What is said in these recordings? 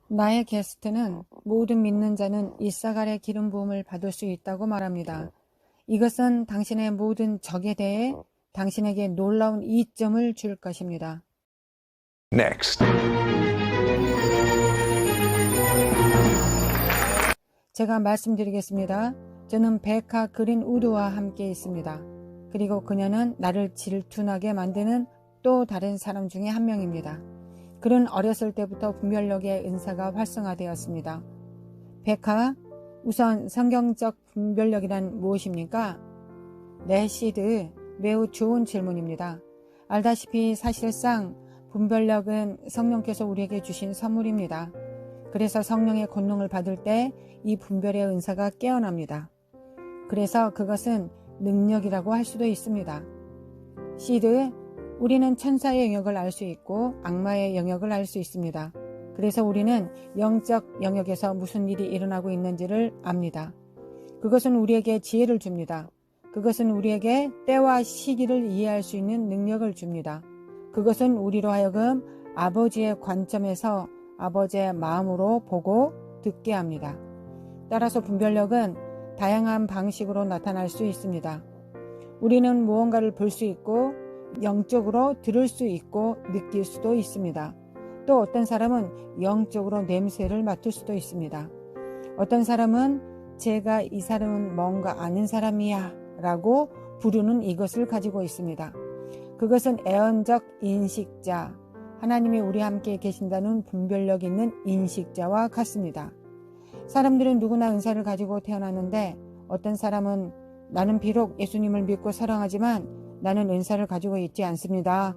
나의 게스트는 모든 믿는 자는 이사갈의 기름 부음을 받을 수 있다고 말합니다. 이것은 당신의 모든 적에 대해 당신에게 놀라운 이점을 줄 것입니다. Next. 제가 말씀드리겠습니다. 저는 베카 그린 우드와 함께 있습니다. 그리고 그녀는 나를 질투나게 만드는 또 다른 사람 중에 한 명입니다. 그는 어렸을 때부터 분별력의 은사가 활성화되었습니다. 베카, 우선 성경적 분별력이란 무엇입니까? 네, 시드, 매우 좋은 질문입니다. 알다시피 사실상 분별력은 성령께서 우리에게 주신 선물입니다. 그래서 성령의 권능을 받을 때 이 분별의 은사가 깨어납니다. 그래서 그것은 능력이라고 할 수도 있습니다. 시드, 우리는 천사의 영역을 알 수 있고 악마의 영역을 알 수 있습니다. 그래서 우리는 영적 영역에서 무슨 일이 일어나고 있는지를 압니다. 그것은 우리에게 지혜를 줍니다. 그것은 우리에게 때와 시기를 이해할 수 있는 능력을 줍니다. 그것은 우리로 하여금 아버지의 관점에서 아버지의 마음으로 보고 듣게 합니다. 따라서 분별력은 다양한 방식으로 나타날 수 있습니다. 우리는 무언가를 볼 수 있고 영적으로 들을 수 있고 느낄 수도 있습니다. 또 어떤 사람은 영적으로 냄새를 맡을 수도 있습니다. 어떤 사람은 제가 이 사람은 뭔가 아는 사람이야 라고 부르는 이것을 가지고 있습니다. 그것은 애언적 인식자, 하나님이 우리와 함께 계신다는 분별력 있는 인식자와 같습니다. 사람들은 누구나 은사를 가지고 태어났는데 어떤 사람은 나는 비록 예수님을 믿고 사랑하지만 나는 은사를 가지고 있지 않습니다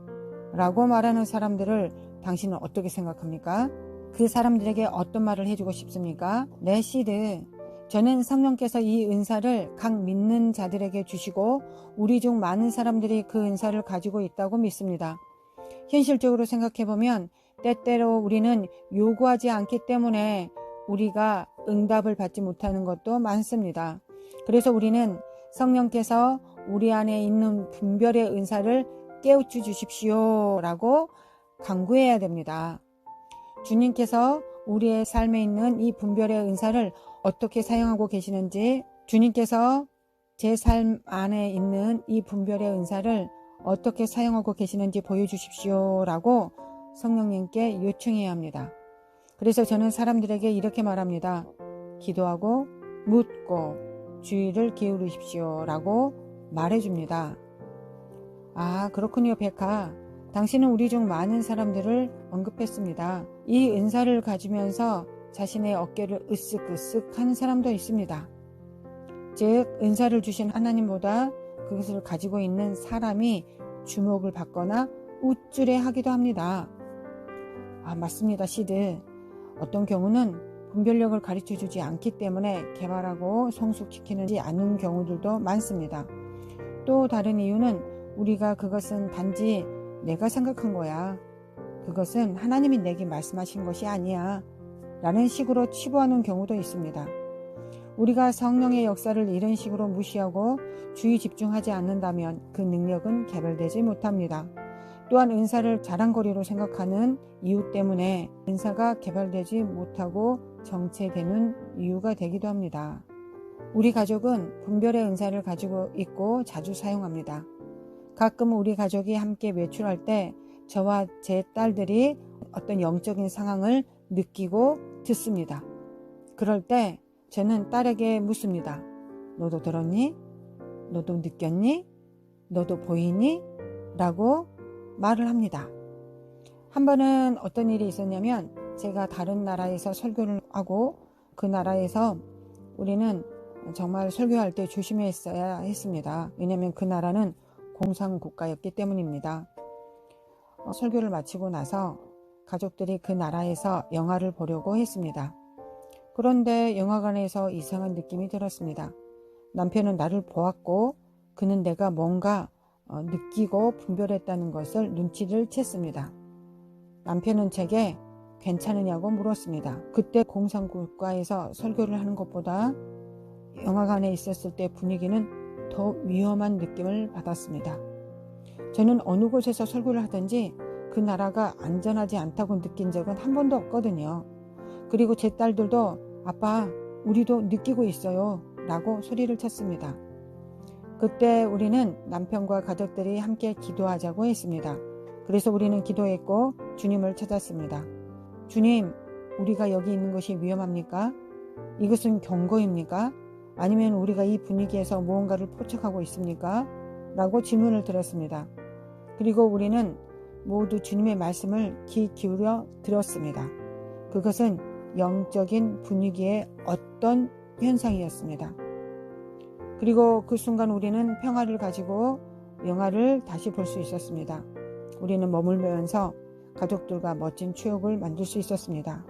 라고 말하는 사람들을 당신은 어떻게 생각합니까? 그 사람들에게 어떤 말을 해주고 싶습니까? 네, 시드, 저는 성령께서 이 은사를 각 믿는 자들에게 주시고 우리 중 많은 사람들이 그 은사를 가지고 있다고 믿습니다. 현실적으로 생각해보면 때때로 우리는 요구하지 않기 때문에 우리가 응답을 받지 못하는 것도 많습니다. 그래서 우리는 성령께서 우리 안에 있는 분별의 은사를 깨우쳐 주십시오 라고 간구해야 됩니다. 주님께서 우리의 삶에 있는 이 분별의 은사를 어떻게 사용하고 계시는지, 주님께서 제 삶 안에 있는 이 분별의 은사를 어떻게 사용하고 계시는지 보여주십시오 라고 성령님께 요청해야 합니다. 그래서 저는 사람들에게 이렇게 말합니다. 기도하고 묻고 주의를 기울이십시오 라고 말해줍니다. 아, 그렇군요, 베카. 당신은 우리 중 많은 사람들을 언급했습니다. 이 은사를 가지면서 자신의 어깨를 으쓱으쓱 하는 사람도 있습니다. 즉, 은사를 주신 하나님보다 그것을 가지고 있는 사람이 주목을 받거나 우쭐해하기도 합니다. 아, 맞습니다, 시드. 어떤 경우는 분별력을 가르쳐주지 않기 때문에 개발하고 성숙시키지 않는 경우들도 많습니다. 또 다른 이유는 우리가 그것은 단지 내가 생각한 거야, 그것은 하나님이 내게 말씀하신 것이 아니야 라는 식으로 치부하는 경우도 있습니다. 우리가 성령의 역사를 이런 식으로 무시하고 주의 집중하지 않는다면 그 능력은 개발되지 못합니다. 또한 은사를 자랑거리로 생각하는 이유 때문에 은사가 개발되지 못하고 정체되는 이유가 되기도 합니다. 우리 가족은 분별의 은사를 가지고 있고 자주 사용합니다. 가끔 우리 가족이 함께 외출할 때 저와 제 딸들이 어떤 영적인 상황을 느끼고 듣습니다. 그럴 때 저는 딸에게 묻습니다. 너도 들었니? 너도 느꼈니? 너도 보이니? 라고 말을 합니다. 한 번은 어떤 일이 있었냐면 제가 다른 나라에서 설교를 하고 그 나라에서 우리는 정말 설교할 때 조심했어야 했습니다. 왜냐하면 그 나라는 공산국가였기 때문입니다. 설교를 마치고 나서 가족들이 그 나라에서 영화를 보려고 했습니다. 그런데 영화관에서 이상한 느낌이 들었습니다. 남편은 나를 보았고 그는 내가 뭔가 느끼고 분별했다는 것을 눈치를 챘습니다. 남편은 제게 괜찮으냐고 물었습니다. 그때 공산국가에서 설교를 하는 것보다 영화관에 있었을 때 분위기는 더 위험한 느낌을 받았습니다. 저는 어느 곳에서 설교를 하든지 그 나라가 안전하지 않다고 느낀 적은 한 번도 없거든요. 그리고 제 딸들도 아빠, 우리도 느끼고 있어요 라고 소리를 쳤습니다. 그때 우리는 남편과 가족들이 함께 기도하자고 했습니다. 그래서 우리는 기도했고 주님을 찾았습니다. 주님, 우리가 여기 있는 것이 위험합니까? 이것은 경고입니까? 아니면 우리가 이 분위기에서 무언가를 포착하고 있습니까? 라고 질문을 드렸습니다. 그리고 우리는 모두 주님의 말씀을 귀 기울여 들었습니다. 그것은 영적인 분위기의 어떤 현상이었습니다. 그리고 그 순간 우리는 평화를 가지고 영화를 다시 볼 수 있었습니다. 우리는 머물면서 가족들과 멋진 추억을 만들 수 있었습니다.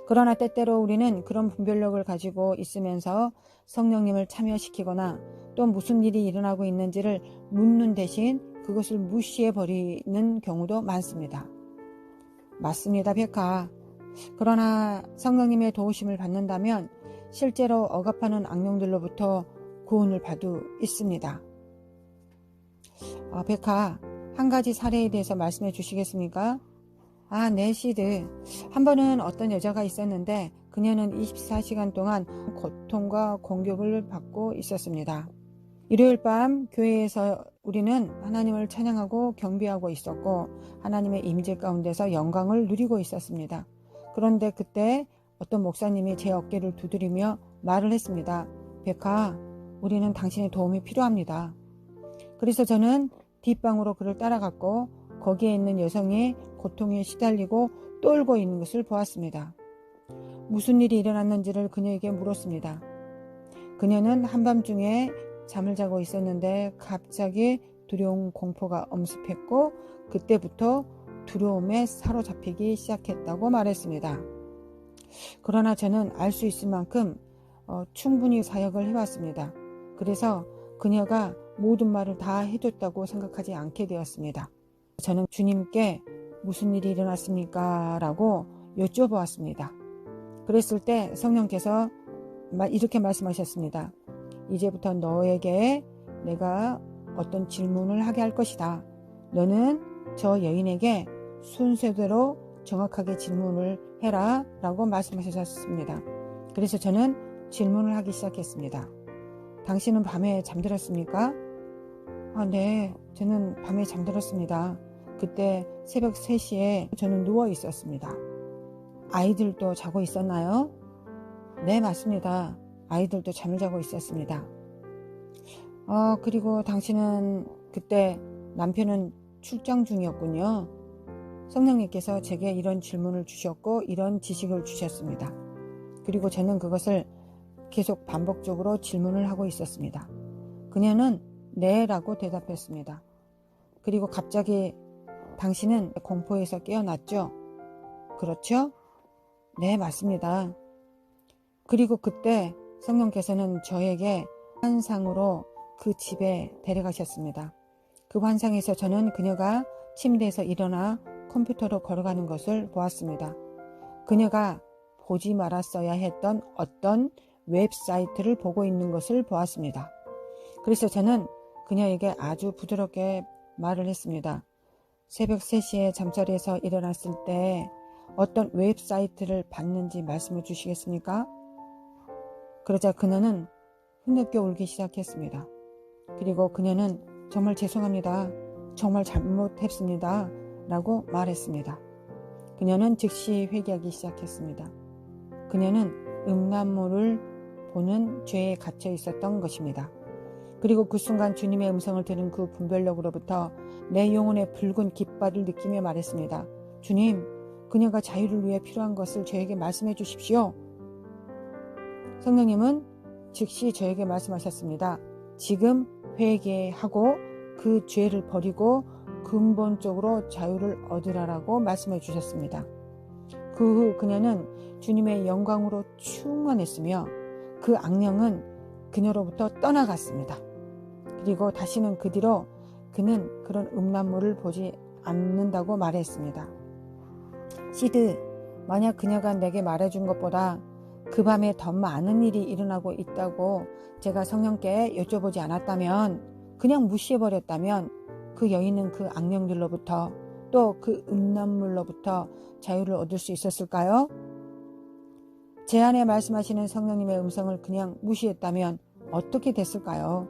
그러나 때때로 우리는 그런 분별력을 가지고 있으면서 성령님을 참여시키거나 또 무슨 일이 일어나고 있는지를 묻는 대신 그것을 무시해버리는 경우도 많습니다. 맞습니다, 백화. 그러나 성령님의 도우심을 받는다면 실제로 억압하는 악령들로부터 구원을 받을 수 있습니다. 백화, 한 가지 사례에 대해서 말씀해 주시겠습니까? 네, 시드. 한 번은 어떤 여자가 있었는데 그녀는 24시간 동안 고통과 공격을 받고 있었습니다. 일요일 밤 교회에서 우리는 하나님을 찬양하고 경배하고 있었고 하나님의 임재 가운데서 영광을 누리고 있었습니다. 그런데 그때 어떤 목사님이 제 어깨를 두드리며 말을 했습니다. 백화, 우리는 당신의 도움이 필요합니다. 그래서 저는 뒷방으로 그를 따라갔고 거기에 있는 여성이 고통에 시달리고 떨고 있는 것을 보았습니다. 무슨 일이 일어났는지를 그녀에게 물었습니다. 그녀는 한밤중에 잠을 자고 있었는데 갑자기 두려운 공포가 엄습했고 그때부터 두려움에 사로잡히기 시작했다고 말했습니다. 그러나 저는 알 수 있을 만큼 충분히 사역을 해왔습니다. 그래서 그녀가 모든 말을 다 해줬다고 생각하지 않게 되었습니다. 저는 주님께 무슨 일이 일어났습니까? 라고 여쭤보았습니다. 그랬을 때 성령께서 이렇게 말씀하셨습니다. 이제부터 너에게 내가 어떤 질문을 하게 할 것이다. 너는 저 여인에게 순서대로 정확하게 질문을 해라 라고 말씀하셨습니다. 그래서 저는 질문을 하기 시작했습니다. 당신은 밤에 잠들었습니까? 네, 저는 밤에 잠들었습니다. 그때 새벽 3시에 저는 누워 있었습니다. 아이들도 자고 있었나요? 네, 맞습니다. 아이들도 잠을 자고 있었습니다. 그리고 당신은 그때 남편은 출장 중이었군요. 성령님께서 제게 이런 질문을 주셨고 이런 지식을 주셨습니다. 그리고 저는 그것을 계속 반복적으로 질문을 하고 있었습니다. 그녀는 네 라고 대답했습니다. 그리고 갑자기 당신은 공포에서 깨어났죠? 그렇죠? 네, 맞습니다. 그리고 그때 성령께서는 저에게 환상으로 그 집에 데려가셨습니다. 그 환상에서 저는 그녀가 침대에서 일어나 컴퓨터로 걸어가는 것을 보았습니다. 그녀가 보지 말았어야 했던 어떤 웹사이트를 보고 있는 것을 보았습니다. 그래서 저는 그녀에게 아주 부드럽게 말을 했습니다. 새벽 3시에 잠자리에서 일어났을 때 어떤 웹사이트를 봤는지 말씀해 주시겠습니까? 그러자 그녀는 흐느껴 울기 시작했습니다. 그리고 그녀는 정말 죄송합니다. 정말 잘못했습니다. 라고 말했습니다. 그녀는 즉시 회개하기 시작했습니다. 그녀는 음란물을 보는 죄에 갇혀 있었던 것입니다. 그리고 그 순간 주님의 음성을 들은 그 분별력으로부터 내 영혼의 붉은 깃발을 느끼며 말했습니다. 주님, 그녀가 자유를 위해 필요한 것을 저에게 말씀해 주십시오. 성령님은 즉시 저에게 말씀하셨습니다. 지금 회개하고 그 죄를 버리고 근본적으로 자유를 얻으라라고 말씀해 주셨습니다. 그 후 그녀는 주님의 영광으로 충만했으며 그 악령은 그녀로부터 떠나갔습니다. 그리고 다시는 그 뒤로 그는 그런 음란물을 보지 않는다고 말했습니다. 시드, 만약 그녀가 내게 말해준 것보다 그 밤에 더 많은 일이 일어나고 있다고 제가 성령께 여쭤보지 않았다면, 그냥 무시해버렸다면 그 여인은 그 악령들로부터 또 그 음란물로부터 자유를 얻을 수 있었을까요? 제 안에 말씀하시는 성령님의 음성을 그냥 무시했다면 어떻게 됐을까요?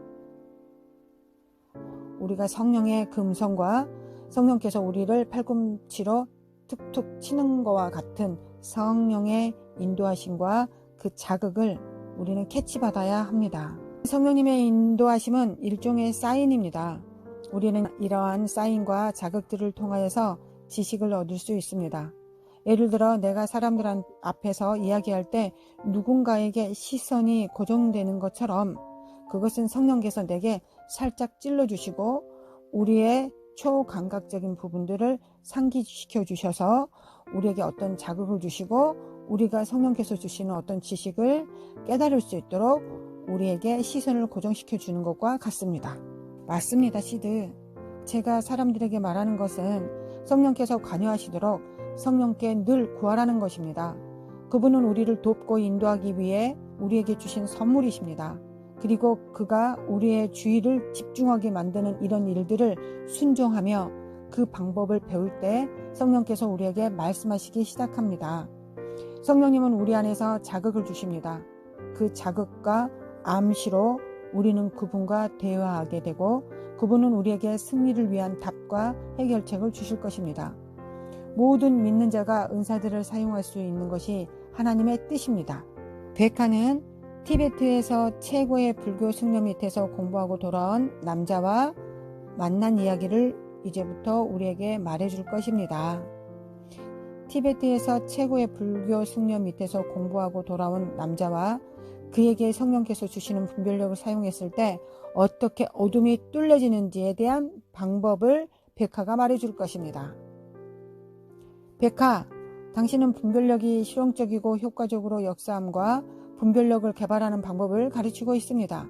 우리가 성령의 그 음성과 성령께서 우리를 팔꿈치로 툭툭 치는 것과 같은 성령의 인도하심과 그 자극을 우리는 캐치받아야 합니다. 성령님의 인도하심은 일종의 사인입니다. 우리는 이러한 사인과 자극들을 통하여서 지식을 얻을 수 있습니다. 예를 들어 내가 사람들 앞에서 이야기할 때 누군가에게 시선이 고정되는 것처럼 그것은 성령께서 내게 살짝 찔러주시고 우리의 초감각적인 부분들을 상기시켜 주셔서 우리에게 어떤 자극을 주시고 우리가 성령께서 주시는 어떤 지식을 깨달을 수 있도록 우리에게 시선을 고정시켜 주는 것과 같습니다. 맞습니다, 시드. 제가 사람들에게 말하는 것은 성령께서 관여하시도록 성령께 늘 구하라는 것입니다. 그분은 우리를 돕고 인도하기 위해 우리에게 주신 선물이십니다. 그리고 그가 우리의 주의를 집중하게 만드는 이런 일들을 순종하며 그 방법을 배울 때 성령께서 우리에게 말씀하시기 시작합니다. 성령님은 우리 안에서 자극을 주십니다. 그 자극과 암시로 우리는 그분과 대화하게 되고 그분은 우리에게 승리를 위한 답과 해결책을 주실 것입니다. 모든 믿는 자가 은사들을 사용할 수 있는 것이 하나님의 뜻입니다. 베카는 티베트에서 최고의 불교 승려 밑에서 공부하고 돌아온 남자와 만난 이야기를 이제부터 우리에게 말해줄 것입니다. 티베트에서 최고의 불교 승려 밑에서 공부하고 돌아온 남자와 그에게 성령께서 주시는 분별력을 사용했을 때 어떻게 어둠이 뚫려지는지에 대한 방법을 베카가 말해줄 것입니다. 베카, 당신은 분별력이 실용적이고 효과적으로 역사함과 분별력을 개발하는 방법을 가르치고 있습니다.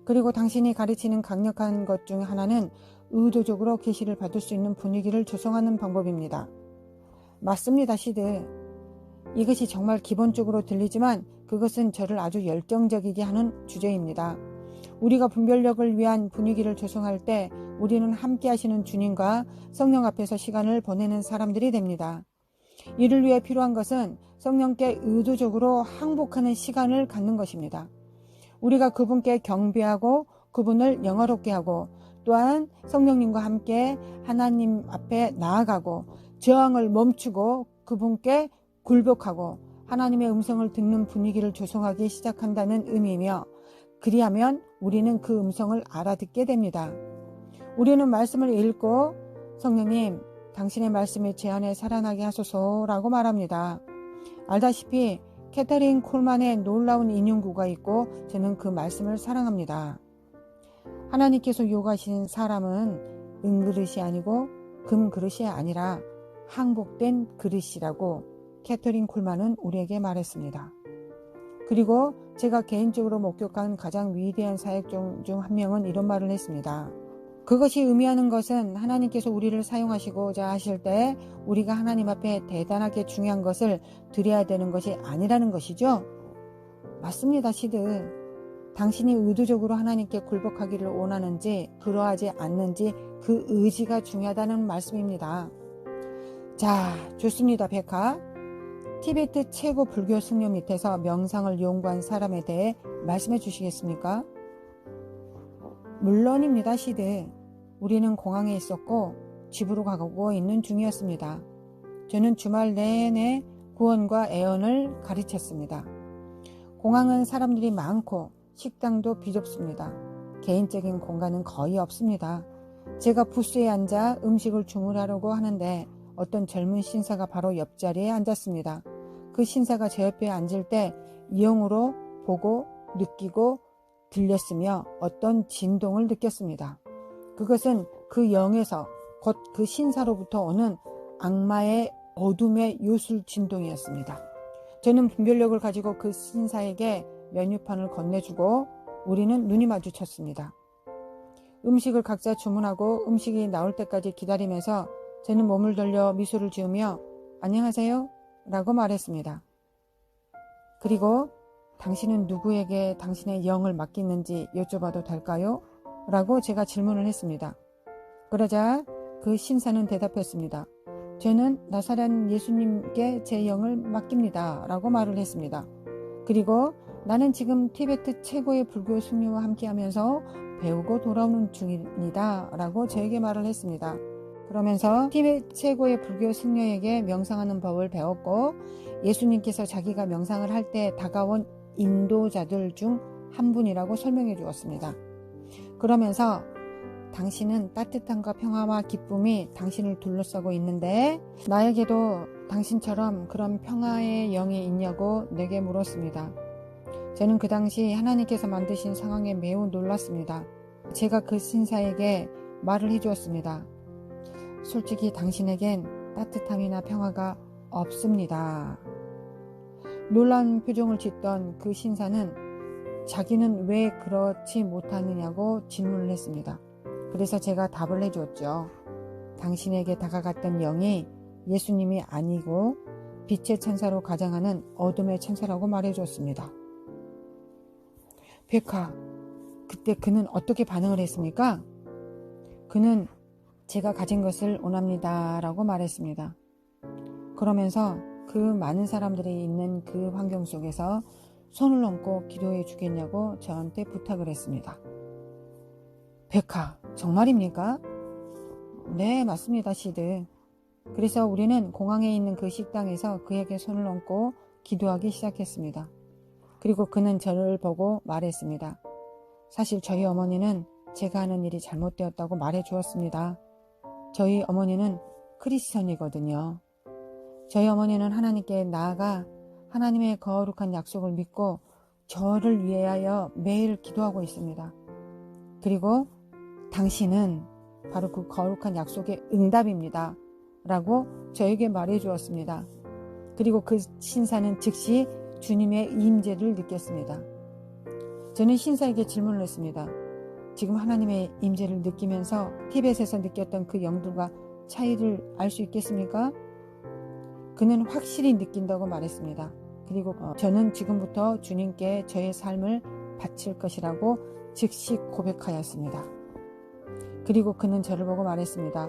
그리고 당신이 가르치는 강력한 것 중 하나는 의도적으로 계시를 받을 수 있는 분위기를 조성하는 방법입니다. 맞습니다, 시드. 이것이 정말 기본적으로 들리지만 그것은 저를 아주 열정적이게 하는 주제입니다. 우리가 분별력을 위한 분위기를 조성할 때 우리는 함께 하시는 주님과 성령 앞에서 시간을 보내는 사람들이 됩니다. 이를 위해 필요한 것은 성령께 의도적으로 항복하는 시간을 갖는 것입니다. 우리가 그분께 경배하고 그분을 영화롭게 하고 또한 성령님과 함께 하나님 앞에 나아가고 저항을 멈추고 그분께 굴복하고 하나님의 음성을 듣는 분위기를 조성하기 시작한다는 의미이며 그리하면 우리는 그 음성을 알아듣게 됩니다. 우리는 말씀을 읽고 성령님, 당신의 말씀이 제 안에 살아나게 하소서라고 말합니다. 알다시피 캐터린 콜만의 놀라운 인용구가 있고 저는 그 말씀을 사랑합니다. 하나님께서 요구하신 사람은 은그릇이 아니고 금그릇이 아니라 항복된 그릇이라고 캐터린 콜만은 우리에게 말했습니다. 그리고 제가 개인적으로 목격한 가장 위대한 사역 중 한 명은 이런 말을 했습니다. 그것이 의미하는 것은 하나님께서 우리를 사용하시고자 하실 때 우리가 하나님 앞에 대단하게 중요한 것을 드려야 되는 것이 아니라는 것이죠. 맞습니다, 시드. 당신이 의도적으로 하나님께 굴복하기를 원하는지 그러하지 않는지 그 의지가 중요하다는 말씀입니다. 자, 좋습니다, 베카. 티베트 최고 불교 승려 밑에서 명상을 연구한 사람에 대해 말씀해 주시겠습니까? 물론입니다, 시드. 우리는 공항에 있었고 집으로 가고 있는 중이었습니다. 저는 주말 내내 구원과 애언을 가르쳤습니다. 공항은 사람들이 많고 식당도 비좁습니다. 개인적인 공간은 거의 없습니다. 제가 부스에 앉아 음식을 주문하려고 하는데 어떤 젊은 신사가 바로 옆자리에 앉았습니다. 그 신사가 제 옆에 앉을 때 이영으로 보고 느끼고 들렸으며 어떤 진동을 느꼈습니다. 그것은 그 영에서 곧 그 신사로부터 오는 악마의 어둠의 요술 진동이었습니다. 저는 분별력을 가지고 그 신사에게 메뉴판을 건네주고 우리는 눈이 마주쳤습니다. 음식을 각자 주문하고 음식이 나올 때까지 기다리면서 저는 몸을 돌려 미소를 지으며 안녕하세요 라고 말했습니다. 그리고 당신은 누구에게 당신의 영을 맡기는지 여쭤봐도 될까요? 라고 제가 질문을 했습니다. 그러자 그 신사는 대답했습니다. 저는 나사렛 예수님께 제 영을 맡깁니다 라고 말을 했습니다. 그리고 나는 지금 티베트 최고의 불교 승려와 함께하면서 배우고 돌아오는 중입니다 라고 저에게 말을 했습니다. 그러면서 티베트 최고의 불교 승려에게 명상하는 법을 배웠고 예수님께서 자기가 명상을 할 때 다가온 인도자들 중 한 분이라고 설명해 주었습니다. 그러면서 당신은 따뜻함과 평화와 기쁨이 당신을 둘러싸고 있는데 나에게도 당신처럼 그런 평화의 영이 있냐고 내게 물었습니다. 저는 그 당시 하나님께서 만드신 상황에 매우 놀랐습니다. 제가 그 신사에게 말을 해주었습니다. 솔직히 당신에겐 따뜻함이나 평화가 없습니다. 놀란 표정을 짓던 그 신사는 자기는 왜 그렇지 못하느냐고 질문을 했습니다. 그래서 제가 답을 해주었죠. 당신에게 다가갔던 영이 예수님이 아니고 빛의 천사로 가장하는 어둠의 천사라고 말해주었습니다. 백화, 그때 그는 어떻게 반응을 했습니까? 그는 제가 가진 것을 원합니다 라고 말했습니다. 그러면서 그 많은 사람들이 있는 그 환경 속에서 손을 얹고 기도해 주겠냐고 저한테 부탁을 했습니다. 백화, 정말입니까? 네, 맞습니다, 시드. 그래서 우리는 공항에 있는 그 식당에서 그에게 손을 얹고 기도하기 시작했습니다. 그리고 그는 저를 보고 말했습니다. 사실 저희 어머니는 제가 하는 일이 잘못되었다고 말해 주었습니다. 저희 어머니는 크리스천이거든요. 저희 어머니는 하나님께 나아가 하나님의 거룩한 약속을 믿고 저를 위하여 매일 기도하고 있습니다. 그리고 당신은 바로 그 거룩한 약속의 응답입니다 라고 저에게 말해 주었습니다. 그리고 그 신사는 즉시 주님의 임재를 느꼈습니다. 저는 신사에게 질문을 했습니다. 지금 하나님의 임재를 느끼면서 티벳에서 느꼈던 그 영들과 차이를 알 수 있겠습니까? 그는 확실히 느낀다고 말했습니다. 그리고 저는 지금부터 주님께 저의 삶을 바칠 것이라고 즉시 고백하였습니다. 그리고 그는 저를 보고 말했습니다.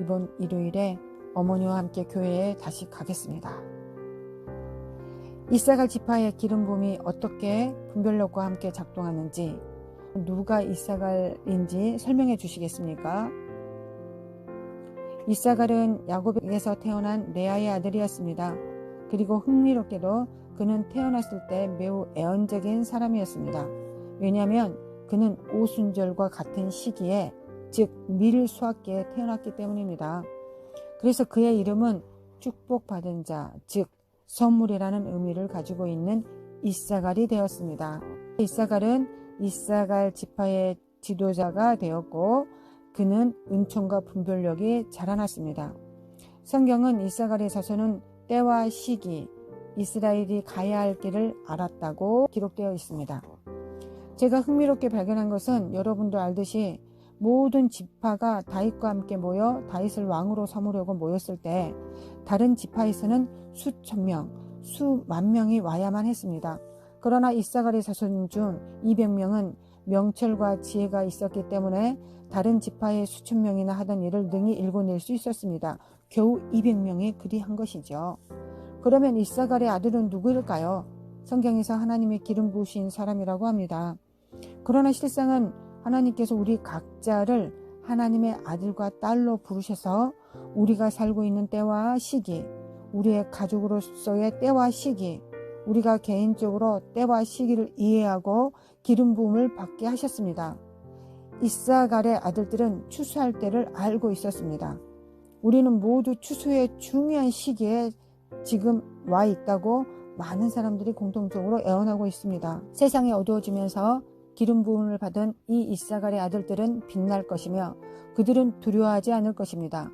이번 일요일에 어머니와 함께 교회에 다시 가겠습니다. 이사갈 지파의 기름 부음이 어떻게 분별력과 함께 작동하는지 누가 이사갈인지 설명해 주시겠습니까? 이사갈은 야곱에게서 태어난 레아의 아들이었습니다. 그리고 흥미롭게도 그는 태어났을 때 매우 애언적인 사람이었습니다. 왜냐하면 그는 오순절과 같은 시기에 즉 밀수학기에 태어났기 때문입니다. 그래서 그의 이름은 축복받은 자, 즉 선물이라는 의미를 가지고 있는 이사갈이 되었습니다. 이사갈은 이사갈 지파의 지도자가 되었고 그는 은총과 분별력이 자라났습니다. 성경은 이사갈의 자손은 때와 시기, 이스라엘이 가야 할 길을 알았다고 기록되어 있습니다. 제가 흥미롭게 발견한 것은 여러분도 알듯이 모든 지파가 다윗과 함께 모여 다윗을 왕으로 삼으려고 모였을 때 다른 지파에서는 수천 명, 수만 명이 와야만 했습니다. 그러나 이사갈의 자손 중 200명은 명철과 지혜가 있었기 때문에 다른 지파의 수천 명이나 하던 일을 능히 일궈낼 수 있었습니다. 겨우 200명이 그리 한 것이죠. 그러면 이사갈의 아들은 누구일까요? 성경에서 하나님의 기름 부으신 사람이라고 합니다. 그러나 실상은 하나님께서 우리 각자를 하나님의 아들과 딸로 부르셔서 우리가 살고 있는 때와 시기, 우리의 가족으로서의 때와 시기, 우리가 개인적으로 때와 시기를 이해하고 기름 부음을 받게 하셨습니다. 이사갈의 아들들은 추수할 때를 알고 있었습니다. 우리는 모두 추수의 중요한 시기에 지금 와 있다고 많은 사람들이 공통적으로 애원하고 있습니다. 세상이 어두워지면서 기름 부음을 받은 이 이사갈의 아들들은 빛날 것이며 그들은 두려워하지 않을 것입니다.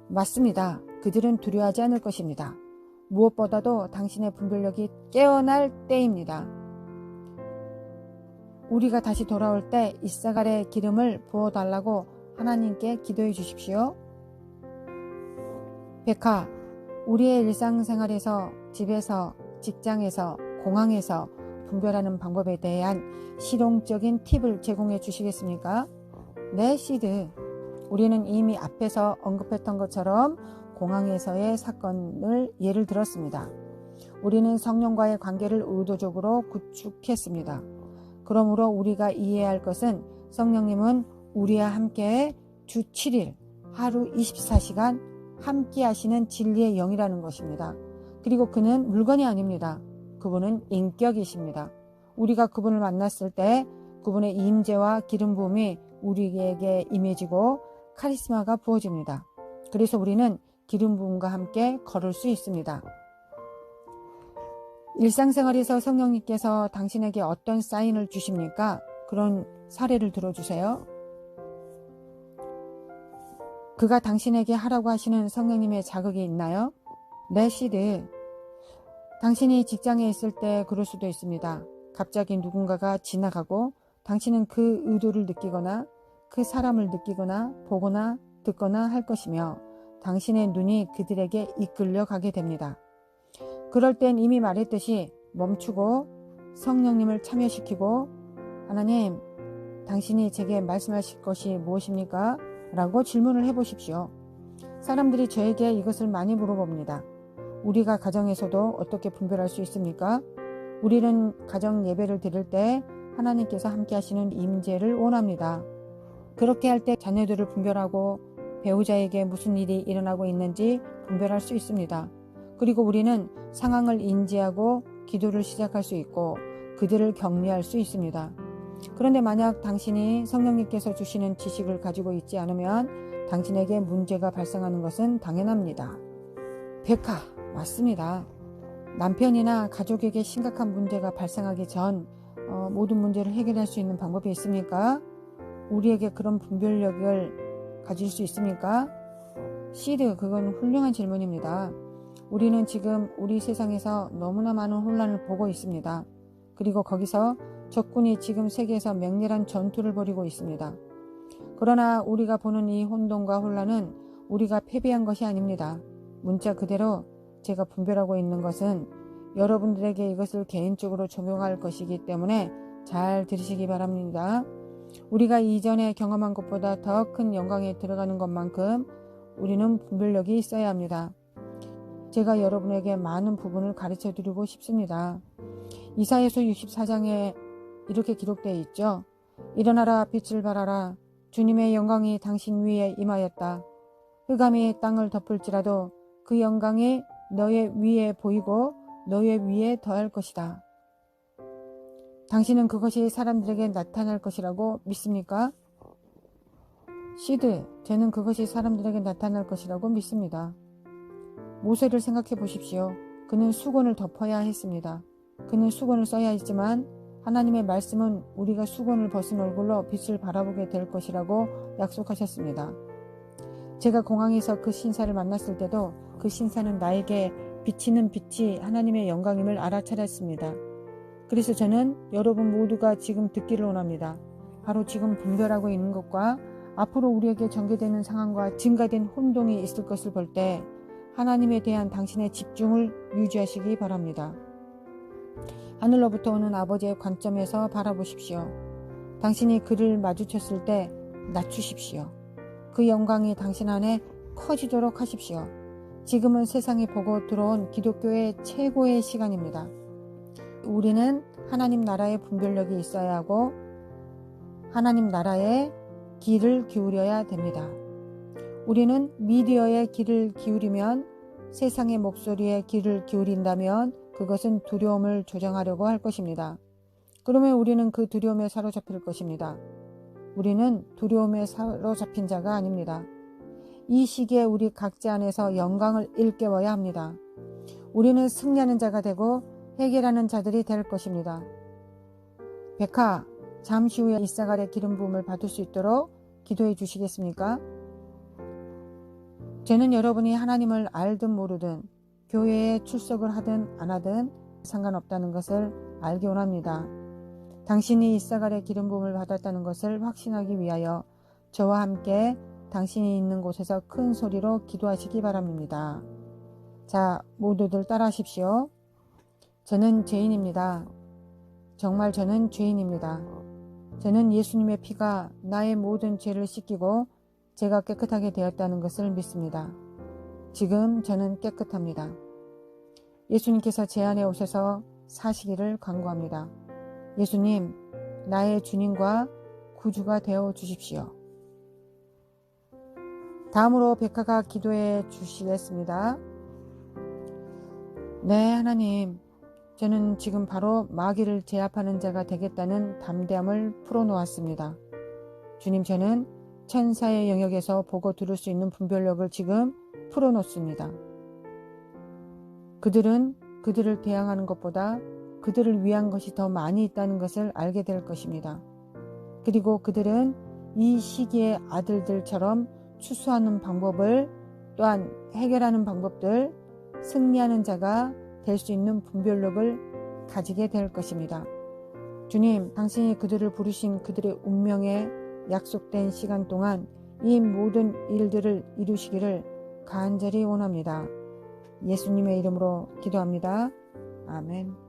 맞습니다. 그들은 두려워하지 않을 것입니다. 무엇보다도 당신의 분별력이 깨어날 때입니다. 우리가 다시 돌아올 때 이사갈의 기름을 부어달라고 하나님께 기도해 주십시오. 백화, 우리의 일상생활에서, 집에서, 직장에서, 공항에서 분별하는 방법에 대한 실용적인 팁을 제공해 주시겠습니까? 네, 시드. 우리는 이미 앞에서 언급했던 것처럼 공항에서의 사건을 예를 들었습니다. 우리는 성령과의 관계를 의도적으로 구축했습니다. 그러므로 우리가 이해해야 할 것은 성령님은 우리와 함께 주 7일 하루 24시간 함께 하시는 진리의 영이라는 것입니다. 그리고 그는 물건이 아닙니다. 그분은 인격이십니다. 우리가 그분을 만났을 때 그분의 임재와 기름 부음이 우리에게 임해지고 카리스마가 부어집니다. 그래서 우리는 기름 부음과 함께 걸을 수 있습니다. 일상생활에서 성령님께서 당신에게 어떤 사인을 주십니까? 그런 사례를 들어주세요. 그가 당신에게 하라고 하시는 성령님의 자극이 있나요? 네, 시드. 당신이 직장에 있을 때 그럴 수도 있습니다. 갑자기 누군가가 지나가고 당신은 그 의도를 느끼거나 그 사람을 느끼거나 보거나 듣거나 할 것이며 당신의 눈이 그들에게 이끌려 가게 됩니다. 그럴 땐 이미 말했듯이 멈추고 성령님을 참여시키고 하나님, 당신이 제게 말씀하실 것이 무엇입니까? 라고 질문을 해보십시오. 사람들이 저에게 이것을 많이 물어봅니다. 우리가 가정에서도 어떻게 분별할 수 있습니까? 우리는 가정 예배를 드릴 때 하나님께서 함께 하시는 임재를 원합니다. 그렇게 할 때 자녀들을 분별하고 배우자에게 무슨 일이 일어나고 있는지 분별할 수 있습니다. 그리고 우리는 상황을 인지하고 기도를 시작할 수 있고 그들을 격려할 수 있습니다. 그런데 만약 당신이 성령님께서 주시는 지식을 가지고 있지 않으면 당신에게 문제가 발생하는 것은 당연합니다. 백화, 맞습니다. 남편이나 가족에게 심각한 문제가 발생하기 전 모든 문제를 해결할 수 있는 방법이 있습니까? 우리에게 그런 분별력을 가질 수 있습니까? 시드, 그건 훌륭한 질문입니다. 우리는 지금 우리 세상에서 너무나 많은 혼란을 보고 있습니다. 그리고 거기서 적군이 지금 세계에서 맹렬한 전투를 벌이고 있습니다. 그러나 우리가 보는 이 혼돈과 혼란은 우리가 패배한 것이 아닙니다. 문자 그대로 제가 분별하고 있는 것은 여러분들에게 이것을 개인적으로 적용할 것이기 때문에 잘 들으시기 바랍니다. 우리가 이전에 경험한 것보다 더 큰 영광에 들어가는 것만큼 우리는 분별력이 있어야 합니다. 제가 여러분에게 많은 부분을 가르쳐 드리고 싶습니다. 이사야서 64장에 이렇게 기록되어 있죠. 일어나라, 빛을 발하라. 주님의 영광이 당신 위에 임하였다. 흑암이 땅을 덮을지라도 그 영광이 너의 위에 보이고 너의 위에 더할 것이다. 당신은 그것이 사람들에게 나타날 것이라고 믿습니까? 시드, 저는 그것이 사람들에게 나타날 것이라고 믿습니다. 모세를 생각해 보십시오. 그는 수건을 덮어야 했습니다. 그는 수건을 써야 했지만 하나님의 말씀은 우리가 수건을 벗은 얼굴로 빛을 바라보게 될 것이라고 약속하셨습니다. 제가 공항에서 그 신사를 만났을 때도 그 신사는 나에게 비치는 빛이 하나님의 영광임을 알아차렸습니다. 그래서 저는 여러분 모두가 지금 듣기를 원합니다. 바로 지금 분별하고 있는 것과 앞으로 우리에게 전개되는 상황과 증가된 혼동이 있을 것을 볼 때 하나님에 대한 당신의 집중을 유지하시기 바랍니다. 하늘로부터 오는 아버지의 관점에서 바라보십시오. 당신이 그를 마주쳤을 때 낮추십시오. 그 영광이 당신 안에 커지도록 하십시오. 지금은 세상이 보고 들어온 기독교의 최고의 시간입니다. 우리는 하나님 나라의 분별력이 있어야 하고 하나님 나라의 귀를 기울여야 됩니다. 우리는 미디어에 귀를 기울이면 세상의 목소리에 귀를 기울인다면 그것은 두려움을 조장하려고 할 것입니다. 그러면 우리는 그 두려움에 사로잡힐 것입니다. 우리는 두려움에 사로잡힌 자가 아닙니다. 이 시기에 우리 각자 안에서 영광을 일깨워야 합니다. 우리는 승리하는 자가 되고 해결하는 자들이 될 것입니다. 백화, 잠시 후에 이사갈의 기름 부음을 받을 수 있도록 기도해 주시겠습니까? 저는 여러분이 하나님을 알든 모르든 교회에 출석을 하든 안 하든 상관없다는 것을 알기 원합니다. 당신이 이사갈의 기름 부음을 받았다는 것을 확신하기 위하여 저와 함께 당신이 있는 곳에서 큰 소리로 기도하시기 바랍니다. 자, 모두들 따라하십시오. 저는 죄인입니다. 정말 저는 죄인입니다. 저는 예수님의 피가 나의 모든 죄를 씻기고 제가 깨끗하게 되었다는 것을 믿습니다. 지금 저는 깨끗합니다. 예수님께서 제 안에 오셔서 사시기를 간구합니다. 예수님, 나의 주님과 구주가 되어 주십시오. 다음으로 백화가 기도해 주시겠습니다. 네, 하나님, 저는 지금 바로 마귀를 제압하는 자가 되겠다는 담대함을 풀어놓았습니다. 주님, 저는 천사의 영역에서 보고 들을 수 있는 분별력을 지금 풀어놓습니다. 그들은 그들을 대항하는 것보다 그들을 위한 것이 더 많이 있다는 것을 알게 될 것입니다. 그리고 그들은 이 시기의 아들들처럼 추수하는 방법을, 또한 해결하는 방법들, 승리하는 자가 될 수 있는 분별력을 가지게 될 것입니다. 주님, 당신이 그들을 부르신 그들의 운명에 약속된 시간 동안 이 모든 일들을 이루시기를 간절히 원합니다. 예수님의 이름으로 기도합니다. 아멘.